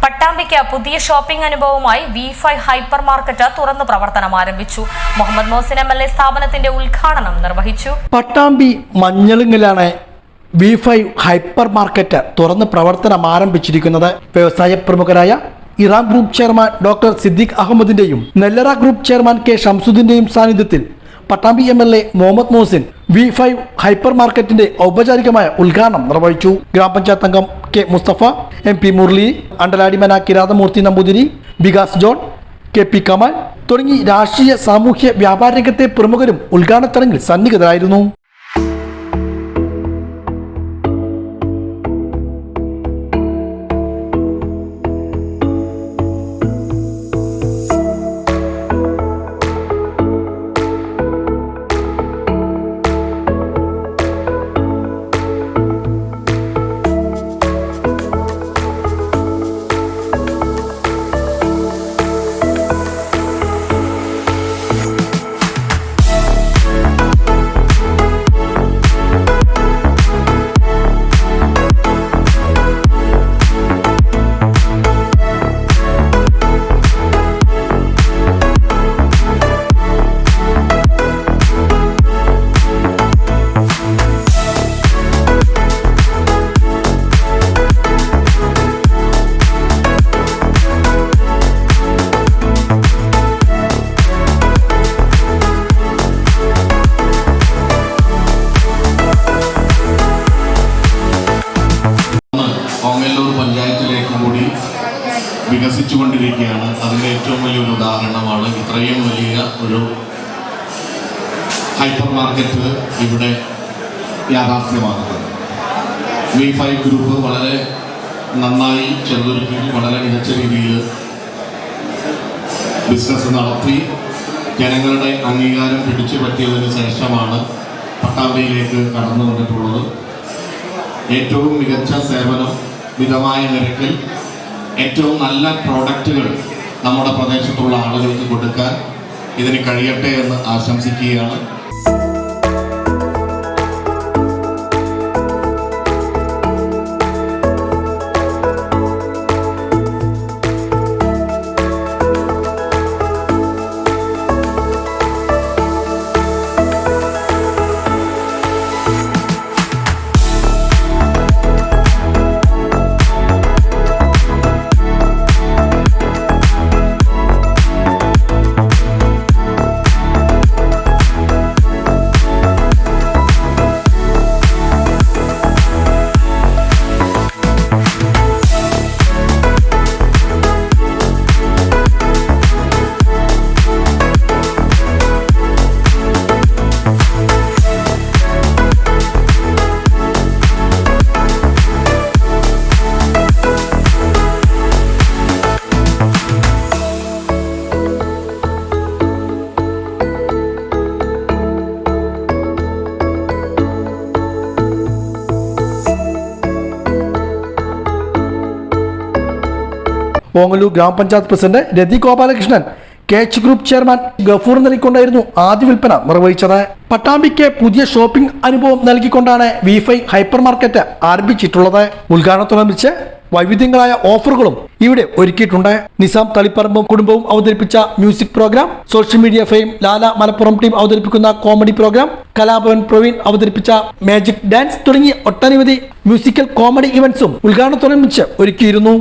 പട്ടാമ്പിക്ക് പുതിയ ഷോപ്പിംഗ് അനുഭവമായി V5 hyper market തുറന്നു പ്രവർത്തനം ആരംഭിച്ചു. മുഹമ്മദ് മോഹസിൻ MLA സ്ഥാപനത്തിന്റെ ഉദ്ഘാടനം നിർവഹിച്ചു. പട്ടാമ്പി മഞ്ഞളിങ്ങിലാണ് V5 ഹൈപ്പർ മാർക്കറ്റ് തുറന്ന് പ്രവർത്തനം ആരംഭിച്ചിരിക്കുന്നത്. വ്യവസായ പ്രമുഖരായ Eram group chairman doctor Siddique അഹമ്മദിന്റെയും നെല്ലറ ഗ്രൂപ്പ് ചെയർമാൻ K ഷംസുദ്ദീന്റെയും സാന്നിധ്യത്തിൽ Pattambi MLA Muhammad Mohsin V5 hyper മാർക്കറ്റിന്റെ ഔപചാരികമായ ഉദ്ഘാടനം നിർവഹിച്ചു. ഗ്രാമപഞ്ചായത്ത് അംഗം K Mustafa, MP Murali, Andaladimana Kirathamoorthy Namboothiri, Vikas John, KP Kamal തുടങ്ങി രാഷ്ട്രീയ സാമൂഹ്യ വ്യാപാര രംഗത്തെ പ്രമുഖരും ഉദ്ഘാടന ചടങ്ങിൽ സന്നിഹിതരായിരുന്നു. പഞ്ചായത്തിലേക്ക് കൂടി വികസിച്ചുകൊണ്ടിരിക്കുകയാണ്. അതിൻ്റെ ഏറ്റവും വലിയൊരു ഉദാഹരണമാണ് ഇത്രയും വലിയ ഒരു ഹൈപ്പർ മാർക്കറ്റ് ഇവിടെ യാഥാർത്ഥ്യമാകുന്നത്. V5 ഗ്രൂപ്പ് വളരെ നന്നായി ചെറുതുരുക്കി വളരെ മികച്ച രീതിയിൽ ബിസിനസ് നടത്തി ജനങ്ങളുടെ അംഗീകാരം പിടിച്ചു പറ്റിയതിന് ശേഷമാണ് പട്ടാമ്പിയിലേക്ക് കടന്നു വന്നിട്ടുള്ളത്. ഏറ്റവും മികച്ച സേവനം, മിതമായ നിരക്കിൽ ഏറ്റവും നല്ല പ്രോഡക്റ്റുകൾ നമ്മുടെ പ്രദേശത്തുള്ള ആളുകൾക്ക് കൊടുക്കാൻ ഇതിന് കഴിയട്ടെ എന്ന് ആശംസിക്കുകയാണ്. ഓങ്ങല്ലൂർ ഗ്രാമപഞ്ചായത്ത് president Rathi Gopalakrishnan, KH group chairman Gafoor നൽകിക്കൊണ്ടായിരുന്നു ആദ്യ വിൽപ്പന നിർവഹിച്ചത്. പട്ടാമ്പിക്ക് പുതിയ ഷോപ്പിംഗ് അനുഭവം നൽകിക്കൊണ്ടാണ് V5 ഹൈപ്പർ മാർക്കറ്റ് ആരംഭിച്ചിട്ടുള്ളത്. ഉദ്ഘാടനത്തോടനുബന്ധിച്ച് വൈവിധ്യങ്ങളായ ഓഫറുകളും ഇവിടെ ഒരുക്കിയിട്ടുണ്ട്. നിസാം തളിപ്പറമ്പും കുടുംബവും അവതരിപ്പിച്ച music programme, social media fame Lala Malappuram team അവതരിപ്പിക്കുന്ന കോമഡി പ്രോഗ്രാം, കലാഭവൻ പ്രവീൺ അവതരിപ്പിച്ച മാജിക് ഡാൻസ് തുടങ്ങിയ ഒട്ടനവധി മ്യൂസിക്കൽ കോമഡി ഇവന്റ്സും ഉദ്ഘാടനത്തോടനുബന്ധിച്ച് ഒരുക്കിയിരുന്നു.